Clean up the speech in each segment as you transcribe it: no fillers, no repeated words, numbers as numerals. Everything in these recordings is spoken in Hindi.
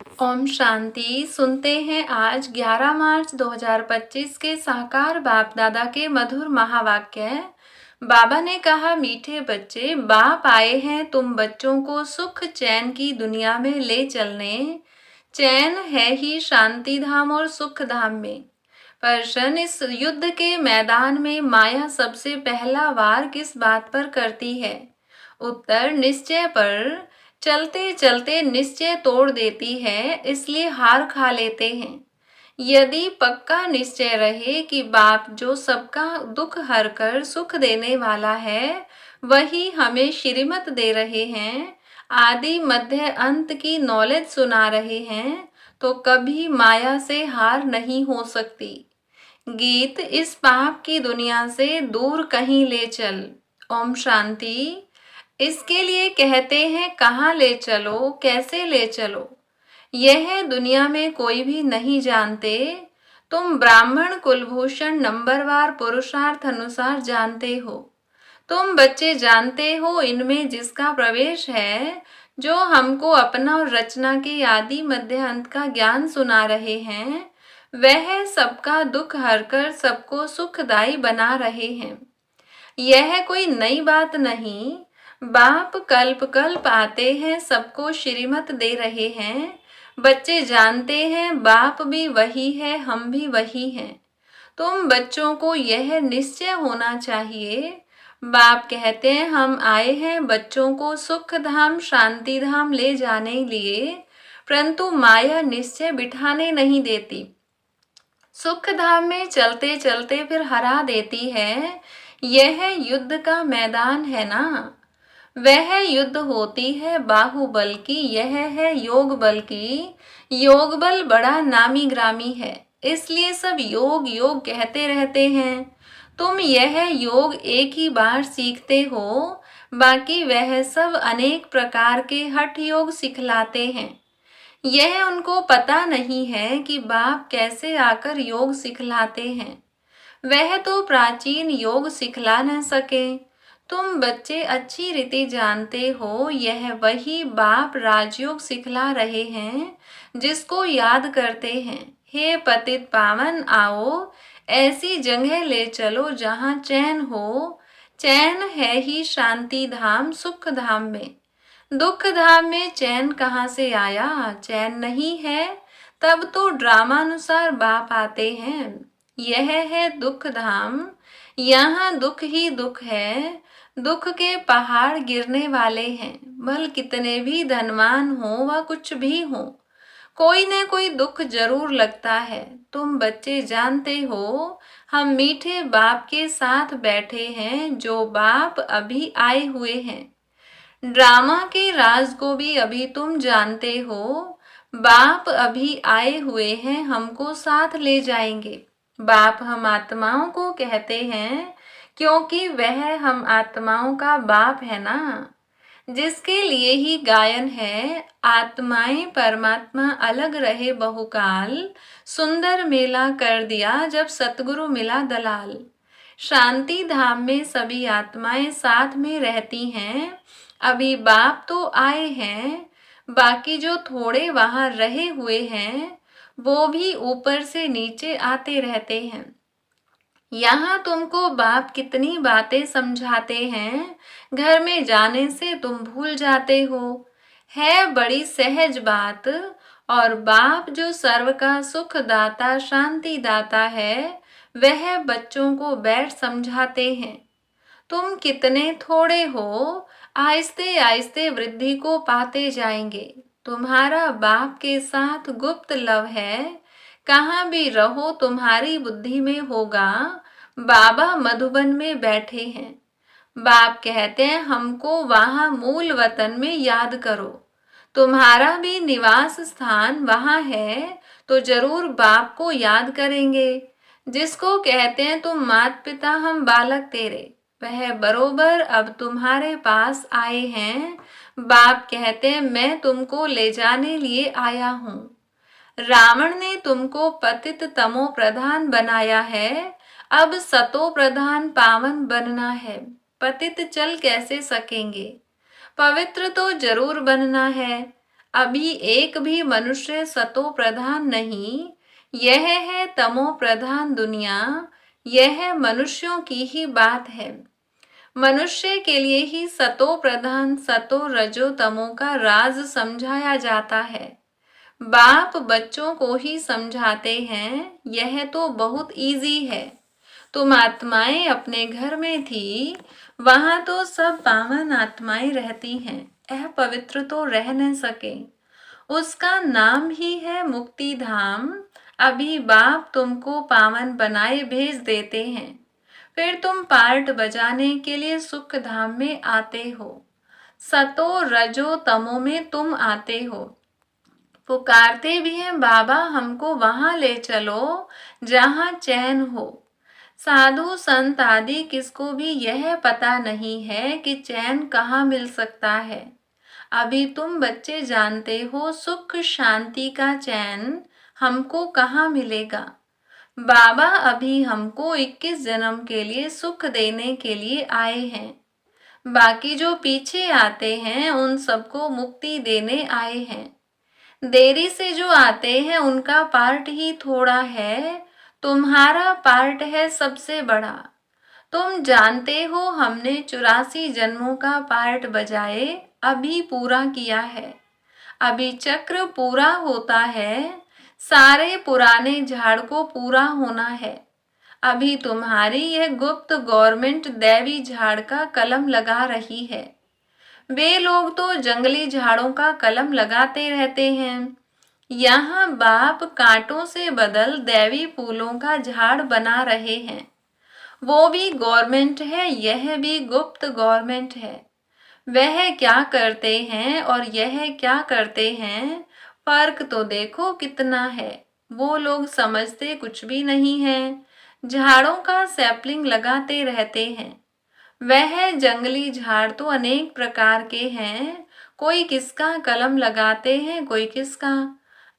ओम शांति। सुनते हैं आज 11 मार्च 2025 के साकार बाप दादा के मधुर महावाक्य। बाबा ने कहा, मीठे बच्चे, बाप आए हैं तुम बच्चों को सुख चैन की दुनिया में ले चलने। चैन है ही शांति धाम और सुख धाम में। प्रश्न, इस युद्ध के मैदान में माया सबसे पहला वार किस बात पर करती है? उत्तर, निश्चय पर। चलते चलते निश्चय तोड़ देती है, इसलिए हार खा लेते हैं। यदि पक्का निश्चय रहे कि बाप जो सबका दुख हरकर सुख देने वाला है, वही हमें श्रीमत दे रहे हैं, आदि मध्य अंत की नॉलेज सुना रहे हैं, तो कभी माया से हार नहीं हो सकती। गीत, इस पाप की दुनिया से दूर कहीं ले चल। ओम शांति। इसके लिए कहते हैं, कहाँ ले चलो, कैसे ले चलो, यह दुनिया में कोई भी नहीं जानते। तुम ब्राह्मण कुलभूषण नंबरवार पुरुषार्थ अनुसार जानते हो। तुम बच्चे जानते हो, इनमें जिसका प्रवेश है, जो हमको अपना और रचना के आदि मध्य अंत का ज्ञान सुना रहे हैं, वह सबका दुख हरकर सबको सुखदायी बना रहे हैं। यह कोई नई बात नहीं। बाप कल्प कल्प आते हैं, सबको श्रीमत दे रहे हैं। बच्चे जानते हैं, बाप भी वही है, हम भी वही हैं। तुम बच्चों को यह निश्चय होना चाहिए। बाप कहते हैं, हम आए हैं बच्चों को सुख धाम शांति धाम ले जाने लिए, परंतु माया निश्चय बिठाने नहीं देती। सुख धाम में चलते चलते फिर हरा देती है। यह युद्ध का मैदान है ना। वह युद्ध होती है बाहुबल की, यह है योग बल की। योग बल बड़ा नामी ग्रामी है, इसलिए सब योग योग कहते रहते हैं। तुम यह योग एक ही बार सीखते हो, बाकी वह सब अनेक प्रकार के हठ योग सिखलाते हैं। यह उनको पता नहीं है कि बाप कैसे आकर योग सिखलाते हैं। वह तो प्राचीन योग सिखला न सके। तुम बच्चे अच्छी रीति जानते हो, यह वही बाप राजयोग सिखला रहे हैं, जिसको याद करते हैं। हे पतित पावन, आओ ऐसी जगह ले चलो जहाँ चैन हो। चैन है ही शांति धाम सुख धाम में। दुख धाम में चैन कहाँ से आया? चैन नहीं है, तब तो ड्रामानुसार बाप आते हैं। यह है दुख धाम, यहाँ दुख ही दुख है। दुख के पहाड़ गिरने वाले हैं, भल कितने भी धनवान हो व कुछ भी हो, कोई न कोई दुख जरूर लगता है। तुम बच्चे जानते हो, हम मीठे बाप के साथ बैठे हैं, जो बाप अभी आए हुए हैं। ड्रामा के राज को भी अभी तुम जानते हो। बाप अभी आए हुए हैं, हमको साथ ले जाएंगे। बाप हम आत्माओं को कहते हैं, क्योंकि वह हम आत्माओं का बाप है ना। जिसके लिए ही गायन है, आत्माएं परमात्मा अलग रहे बहुकाल, सुंदर मेला कर दिया जब सतगुरु मिला दलाल। शांति धाम में सभी आत्माएं साथ में रहती हैं। अभी बाप तो आए हैं, बाकी जो थोड़े वहां रहे हुए हैं, वो भी ऊपर से नीचे आते रहते हैं। यहाँ तुमको बाप कितनी बातें समझाते हैं, घर में जाने से तुम भूल जाते हो। है बड़ी सहज बात, और बाप जो सर्व का सुख दाता शांति दाता है, वह बच्चों को बैठ समझाते हैं। तुम कितने थोड़े हो, आहिस्ते आहिस्ते वृद्धि को पाते जाएंगे। तुम्हारा बाप के साथ गुप्त लव है, कहाँ भी रहो तुम्हारी बुद्धि में होगा। बाबा मधुबन में बैठे हैं। बाप कहते हैं, हमको वहाँ मूल वतन में याद करो। तुम्हारा भी निवास स्थान वहाँ है, तो जरूर बाप को याद करेंगे। जिसको कहते हैं, तुम मात पिता हम बालक तेरे, वह बरोबर अब तुम्हारे पास आए हैं। बाप कहते हैं, मैं तुमको ले जाने लिए आया हूँ। रावण ने तुमको पतित तमो प्रधान बनाया है, अब सतो प्रधान पावन बनना है। पतित चल कैसे सकेंगे, पवित्र तो जरूर बनना है। अभी एक भी मनुष्य सतो प्रधान नहीं। यह है तमो प्रधान दुनिया, यह मनुष्यों की ही बात है। मनुष्य के लिए ही सतो प्रधान सतो रजो तमो का राज समझाया जाता है। बाप बच्चों को ही समझाते हैं, यह तो बहुत इजी है। तुम आत्माएं अपने घर में थी, वहां तो सब पावन आत्माएं रहती हैं, अपवित्र तो रह न सके। उसका नाम ही है मुक्ति धाम। अभी बाप तुमको पावन बनाए भेज देते हैं, फिर तुम पार्ट बजाने के लिए सुख धाम में आते हो। सतो रजो तमो में तुम आते हो, पुकारते भी हैं बाबा हमको वहां ले चलो जहां चैन हो। साधु संत आदि किसको भी यह पता नहीं है कि चैन कहाँ मिल सकता है। अभी तुम बच्चे जानते हो सुख शांति का चैन हमको कहाँ मिलेगा। बाबा अभी हमको 21 जन्म के लिए सुख देने के लिए आए हैं। बाकी जो पीछे आते हैं उन सबको मुक्ति देने आए हैं। देरी से जो आते हैं उनका पार्ट ही थोड़ा है, तुम्हारा पार्ट है सबसे बड़ा। तुम जानते हो हमने 84 जन्मों का पार्ट बजाए अभी पूरा किया है। अभी चक्र पूरा होता है, सारे पुराने झाड़ को पूरा होना है। अभी तुम्हारी यह गुप्त गवर्नमेंट दैवी झाड़ का कलम लगा रही है। वे लोग तो जंगली झाड़ों का कलम लगाते रहते हैं। यहाँ बाप कांटों से बदल दैवी फूलों का झाड़ बना रहे हैं। वो भी गवर्नमेंट है, यह भी गुप्त गवर्नमेंट है। वह क्या करते हैं और यह क्या करते हैं, फर्क तो देखो कितना है। वो लोग समझते कुछ भी नहीं है, झाड़ों का सैपलिंग लगाते रहते हैं। वह जंगली झाड़ तो अनेक प्रकार के हैं, कोई किसका कलम लगाते हैं कोई किसका।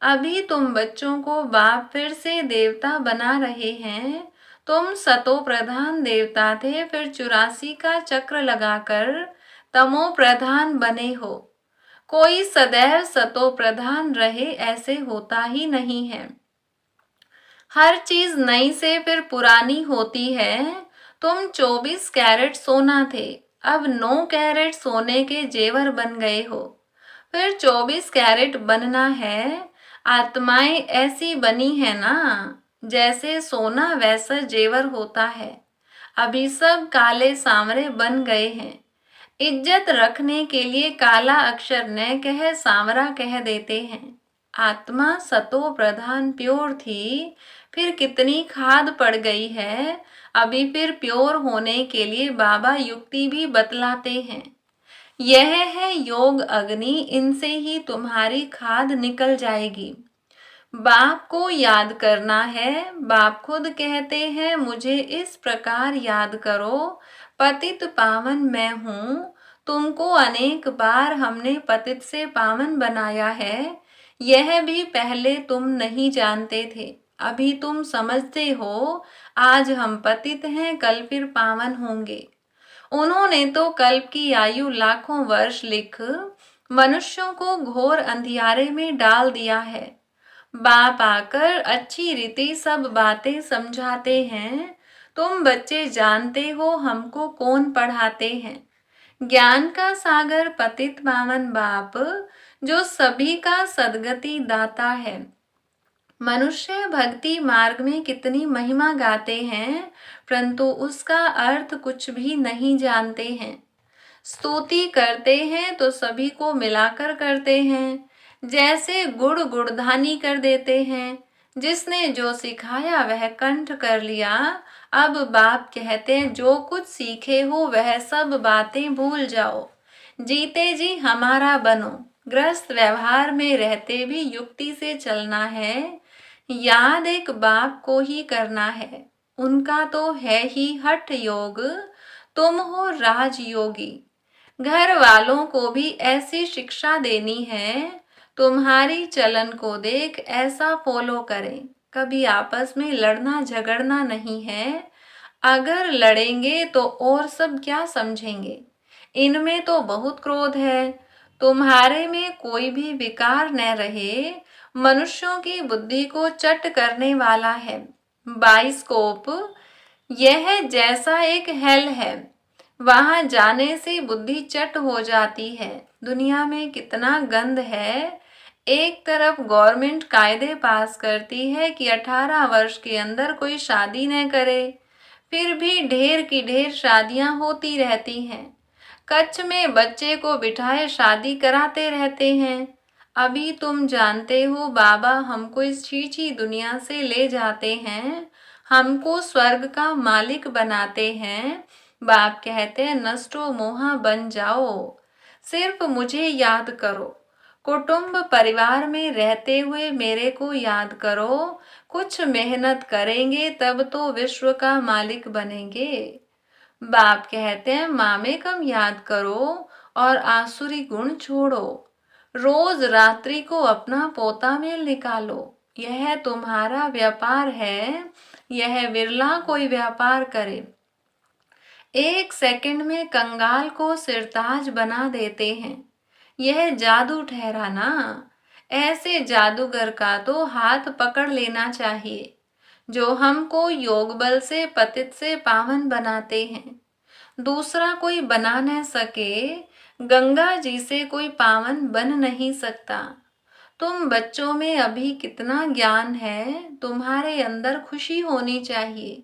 अभी तुम बच्चों को बाप फिर से देवता बना रहे हैं। तुम सतो प्रधान देवता थे, फिर 84 का चक्र लगाकर तमो प्रधान बने हो। कोई सदैव सतो प्रधान रहे ऐसे होता ही नहीं है। हर चीज नई से फिर पुरानी होती है। तुम 24 कैरेट सोना थे, अब 9 कैरेट सोने के जेवर बन गए हो, फिर 24 कैरेट बनना है। आत्माएं ऐसी बनी है ना, जैसे सोना वैसा जेवर होता है। अभी सब काले सांवरे बन गए हैं। इज्जत रखने के लिए काला अक्षर न कह सांवरा कह देते हैं। आत्मा सतो प्रधान प्योर थी, फिर कितनी खाद पड़ गई है। अभी फिर प्योर होने के लिए बाबा युक्ति भी बतलाते हैं। यह है योग अग्नि, इनसे ही तुम्हारी खाद निकल जाएगी। बाप को याद करना है। बाप खुद कहते हैं मुझे इस प्रकार याद करो, पतित पावन मैं हूँ। तुमको अनेक बार हमने पतित से पावन बनाया है, यह भी पहले तुम नहीं जानते थे, अभी तुम समझते हो। आज हम पतित हैं, कल फिर पावन होंगे। उन्होंने तो कल्प की आयु लाखों वर्ष लिख मनुष्यों को घोर अंधियारे में डाल दिया है। बाप आकर अच्छी रीति सब बातें समझाते हैं। तुम बच्चे जानते हो हमको कौन पढ़ाते हैं। ज्ञान का सागर पतित पावन बाप, जो सभी का सदगति दाता है। मनुष्य भक्ति मार्ग में कितनी महिमा गाते हैं, परंतु उसका अर्थ कुछ भी नहीं जानते हैं। स्तुति करते हैं तो सभी को मिलाकर करते हैं, जैसे गुड़ गुड़धानी कर देते हैं। जिसने जो सिखाया वह कंठ कर लिया। अब बाप कहते हैं जो कुछ सीखे हो वह सब बातें भूल जाओ, जीते जी हमारा बनो। ग्रस्त व्यवहार में रहते भी युक्ति से चलना है। याद एक बाप को ही करना है, उनका तो है ही हठ योग। तुम हो राजयोगी। घर वालों को भी ऐसी शिक्षा देनी है, तुम्हारी चलन को देख ऐसा फॉलो करें। कभी आपस में लड़ना झगड़ना नहीं है। अगर लड़ेंगे तो और सब क्या समझेंगे, इनमें तो बहुत क्रोध है। तुम्हारे में कोई भी विकार न रहे। मनुष्यों की बुद्धि को चट करने वाला है। बाइस्कोप यह जैसा एक हेल है, वहां जाने से बुद्धि चट हो जाती है। दुनिया में कितना गंद है। एक तरफ गवर्नमेंट कायदे पास करती है कि 18 वर्ष के अंदर कोई शादी न करे, फिर भी ढेर की ढेर शादियां होती रहती हैं। कच्छ में बच्चे को बिठाए शादी कराते रहते हैं। अभी तुम जानते हो बाबा हमको इस छीछी दुनिया से ले जाते हैं, हमको स्वर्ग का मालिक बनाते हैं। बाप कहते हैं नष्टो मोहा बन जाओ, सिर्फ मुझे याद करो। कुटुंब परिवार में रहते हुए मेरे को याद करो। कुछ मेहनत करेंगे तब तो विश्व का मालिक बनेंगे। बाप कहते हैं मामे कम याद करो और आसुरी गुण छोड़ो। रोज रात्रि को अपना पोता मेल निकालो। यह तुम्हारा व्यापार है, यह विरला कोई व्यापार करे। एक सेकंड में कंगाल को सिरताज बना देते हैं। यह जादू ठहरा ना। ऐसे जादूगर का तो हाथ पकड़ लेना चाहिए, जो हमको योग बल से पतित से पावन बनाते हैं। दूसरा कोई बना न सके। गंगा जी से कोई पावन बन नहीं सकता। तुम बच्चों में अभी कितना ज्ञान है, तुम्हारे अंदर खुशी होनी चाहिए।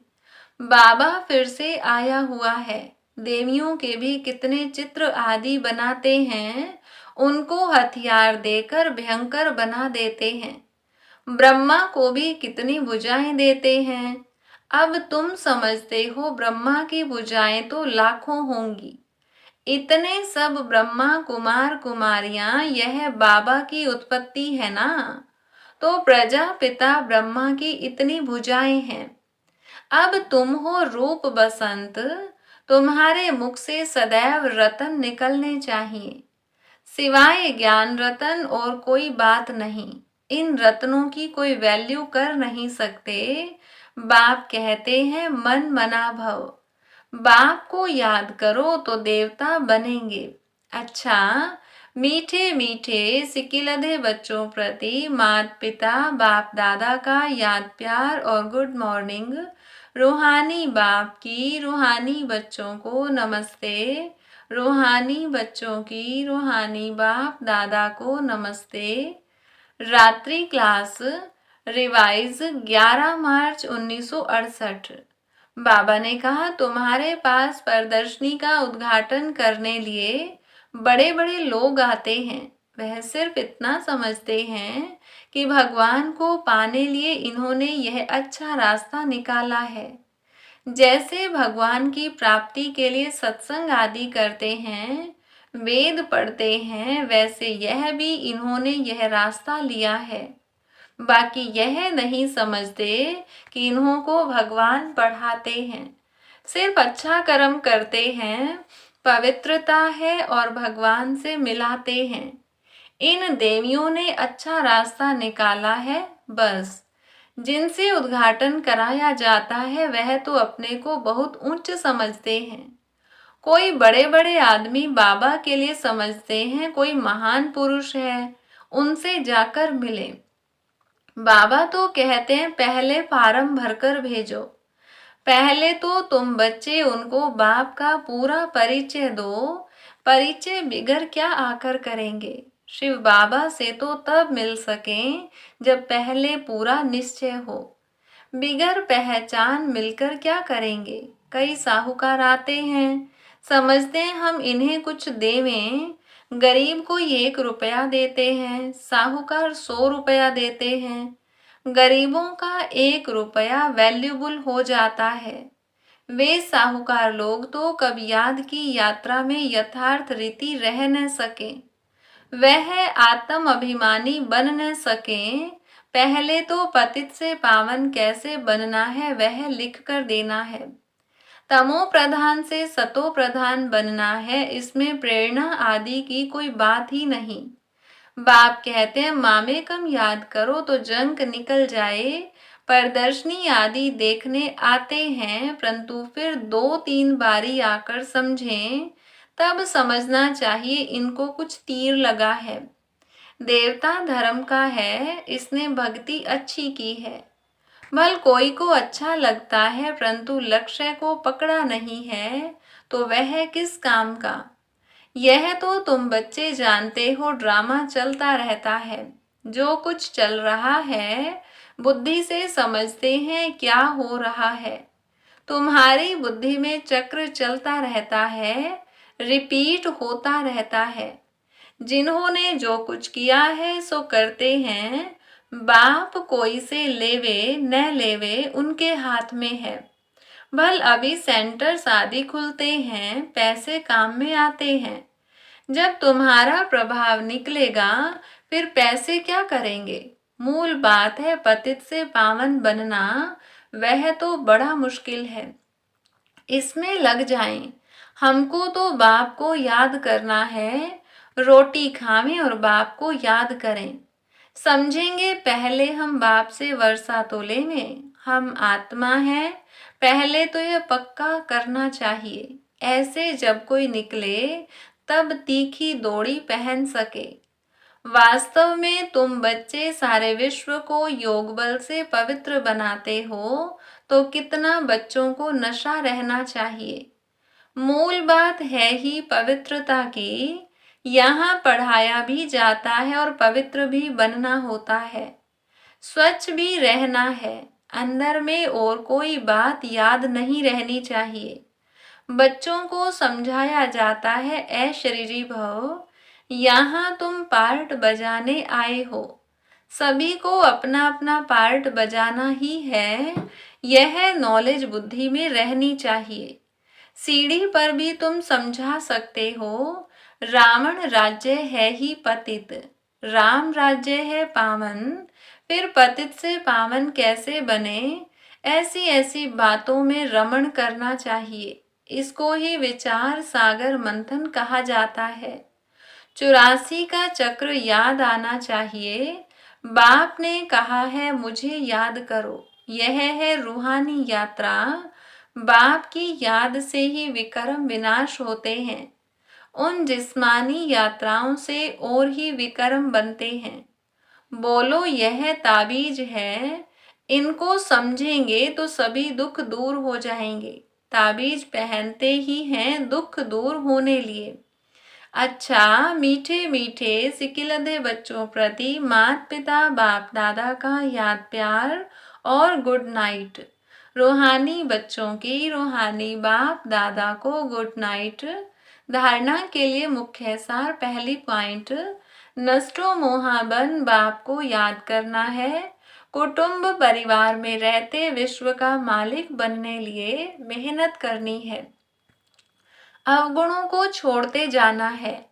बाबा फिर से आया हुआ है। देवियों के भी कितने चित्र आदि बनाते हैं, उनको हथियार देकर भयंकर बना देते हैं। ब्रह्मा को भी कितनी भुजाएं देते हैं। अब तुम समझते हो ब्रह्मा की भुजाएं तो लाखों होंगी। इतने सब ब्रह्मा कुमार कुमारियां यह बाबा की उत्पत्ति है ना। तो प्रजापिता ब्रह्मा की इतनी भुजाएं हैं। अब तुम हो रूप बसंत, तुम्हारे मुख से सदैव रतन निकलने चाहिए। सिवाय ज्ञान रतन और कोई बात नहीं। इन रत्नों की कोई वैल्यू कर नहीं सकते। बाप कहते हैं मन मना भव। बाप को याद करो तो देवता बनेंगे। अच्छा, मीठे मीठे सिकिलधे बच्चों प्रति माता पिता बाप दादा का याद प्यार और गुड मॉर्निंग। रूहानी बाप की रूहानी बच्चों को नमस्ते। रूहानी बच्चों की रूहानी बाप दादा को नमस्ते। रात्रि क्लास रिवाइज 11 मार्च 1968। बाबा ने कहा तुम्हारे पास प्रदर्शनी का उद्घाटन करने लिए बड़े बड़े लोग आते हैं। वह सिर्फ इतना समझते हैं कि भगवान को पाने लिए इन्होंने यह अच्छा रास्ता निकाला है। जैसे भगवान की प्राप्ति के लिए सत्संग आदि करते हैं, वेद पढ़ते हैं, वैसे यह भी इन्होंने यह रास्ता लिया है। बाकी यह नहीं समझते कि इन्हों को भगवान पढ़ाते हैं। सिर्फ अच्छा कर्म करते हैं, पवित्रता है और भगवान से मिलाते हैं। इन देवियों ने अच्छा रास्ता निकाला है। बस जिनसे उद्घाटन कराया जाता है वह तो अपने को बहुत उच्च समझते हैं। कोई बड़े बड़े आदमी बाबा के लिए समझते हैं कोई महान पुरुष है, उनसे जाकर मिले। बाबा तो कहते हैं पहले फार्म भरकर भेजो। पहले तो तुम बच्चे उनको बाप का पूरा परिचय दो। परिचय बिगर क्या आकर करेंगे। शिव बाबा से तो तब मिल सकें जब पहले पूरा निश्चय हो। बिगर पहचान मिलकर क्या करेंगे। कई साहूकार आते हैं, समझते हैं हम इन्हें कुछ देवें। गरीब को 1 रुपया देते हैं, साहूकार 100 रुपया देते हैं। गरीबों का 1 रुपया वैल्यूबल हो जाता है। वे साहूकार लोग तो कब याद की यात्रा में यथार्थ रीति रह न सके। वह आत्म अभिमानी बन न सके। पहले तो पतित से पावन कैसे बनना है वह लिख कर देना है। तमो प्रधान से सतो प्रधान बनना है, इसमें प्रेरणा आदि की कोई बात ही नहीं। बाप कहते हैं मामे कम याद करो तो जंक निकल जाए। प्रदर्शनी आदि देखने आते हैं, परंतु फिर 2-3 बारी आकर समझें, तब समझना चाहिए इनको कुछ तीर लगा है। देवता धर्म का है, इसने भक्ति अच्छी की है। भल कोई को अच्छा लगता है परंतु लक्ष्य को पकड़ा नहीं है तो वह किस काम का। यह तो तुम बच्चे जानते हो, ड्रामा चलता रहता है। जो कुछ चल रहा है बुद्धि से समझते हैं क्या हो रहा है। तुम्हारी बुद्धि में चक्र चलता रहता है, रिपीट होता रहता है। जिन्होंने जो कुछ किया है सो करते हैं। बाप कोई से लेवे न लेवे उनके हाथ में है। भल अभी सेंटर्स आदि खुलते हैं, पैसे काम में आते हैं। जब तुम्हारा प्रभाव निकलेगा फिर पैसे क्या करेंगे। मूल बात है पतित से पावन बनना, वह तो बड़ा मुश्किल है। इसमें लग जाएं। हमको तो बाप को याद करना है। रोटी खावें और बाप को याद करें। समझेंगे पहले हम बाप से वर्षा तो लेंगे। हम आत्मा हैं, पहले तो यह पक्का करना चाहिए। ऐसे जब कोई निकले तब तीखी दौड़ी पहन सके। वास्तव में तुम बच्चे सारे विश्व को योग बल से पवित्र बनाते हो, तो कितना बच्चों को नशा रहना चाहिए। मूल बात है ही पवित्रता की। यहाँ पढ़ाया भी जाता है और पवित्र भी बनना होता है, स्वच्छ भी रहना है। अंदर में और कोई बात याद नहीं रहनी चाहिए। बच्चों को समझाया जाता है, ऐ शरीरी भव, यहाँ तुम पार्ट बजाने आए हो। सभी को अपना अपना पार्ट बजाना ही है। यह नॉलेज बुद्धि में रहनी चाहिए। सीढ़ी पर भी तुम समझा सकते हो। रावण राज्य है ही पतित, राम राज्य है पावन। फिर पतित से पावन कैसे बने, ऐसी ऐसी बातों में रमण करना चाहिए। इसको ही विचार सागर मंथन कहा जाता है। 84 का चक्र याद आना चाहिए। बाप ने कहा है मुझे याद करो, यह है रूहानी यात्रा। बाप की याद से ही विकर्म विनाश होते हैं। उन जिस्मानी यात्राओं से और ही विकर्म बनते हैं। बोलो यह ताबीज है, इनको समझेंगे तो सभी दुख दूर हो जाएंगे। ताबीज पहनते ही हैं दुख दूर होने लिए। अच्छा, मीठे मीठे सिकिलधे बच्चों प्रति माता पिता बाप दादा का याद प्यार और गुड नाइट। रूहानी बच्चों की रूहानी बाप दादा को गुड नाइट। धारणा के लिए मुख्य सार, पहली पॉइंट, नष्टो मोहाबन बाप को याद करना है। कुटुंब परिवार में रहते विश्व का मालिक बनने लिए मेहनत करनी है। अवगुणों को छोड़ते जाना है।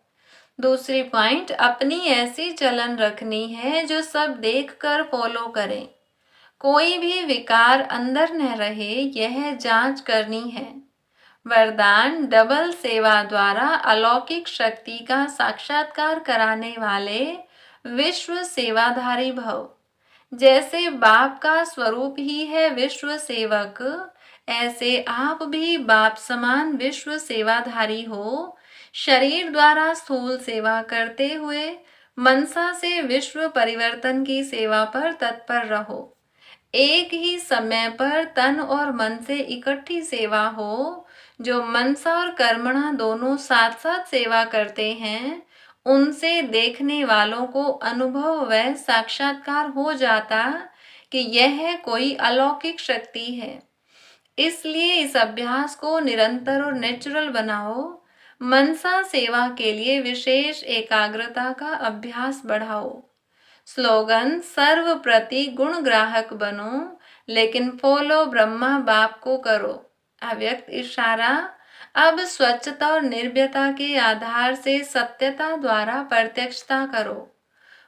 दूसरी पॉइंट, अपनी ऐसी चलन रखनी है जो सब देखकर फॉलो करें। कोई भी विकार अंदर न रहे, यह जांच करनी है। वरदान, डबल सेवा द्वारा अलौकिक शक्ति का साक्षात्कार कराने वाले विश्व सेवाधारी भव। जैसे बाप का स्वरूप ही है विश्व सेवक, ऐसे आप भी बाप समान विश्व सेवाधारी हो। शरीर द्वारा स्थूल सेवा करते हुए मनसा से विश्व परिवर्तन की सेवा पर तत्पर रहो। एक ही समय पर तन और मन से इकट्ठी सेवा हो। जो मनसा और कर्मणा दोनों साथ साथ सेवा करते हैं, उनसे देखने वालों को अनुभव व साक्षात्कार हो जाता कि यह कोई अलौकिक शक्ति है। इसलिए इस अभ्यास को निरंतर और नेचुरल बनाओ। मनसा सेवा के लिए विशेष एकाग्रता का अभ्यास बढ़ाओ। स्लोगन, सर्व प्रति गुण ग्राहक बनो, लेकिन फॉलो ब्रह्मा बाप को करो। अव्यक्त इशारा, अब स्वच्छता और निर्भयता के आधार से सत्यता द्वारा प्रत्यक्षता करो।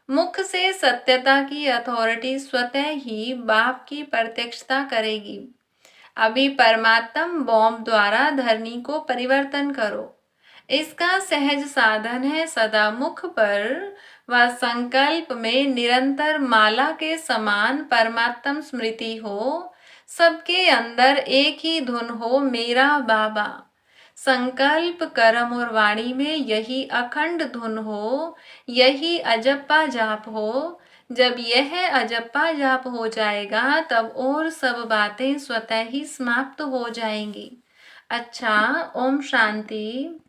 मुख से सत्यता की अथॉरिटी स्वतः ही बाप की प्रत्यक्षता करेगी। अभी परमात्म बॉम्ब द्वारा धरनी को परिवर्तन करो। इसका सहज साधन है सदा मुख पर व संकल्प में निरंतर माला के समान परमात्म स्मृति हो। सबके अंदर एक ही धुन हो, मेरा बाबा। संकल्प कर्म और वाणी में यही अखंड धुन हो, यही अजप्पा जाप हो। जब यह अजप्पा जाप हो जाएगा तब और सब बातें स्वतः ही समाप्त हो जाएंगी। अच्छा, ओम शांति।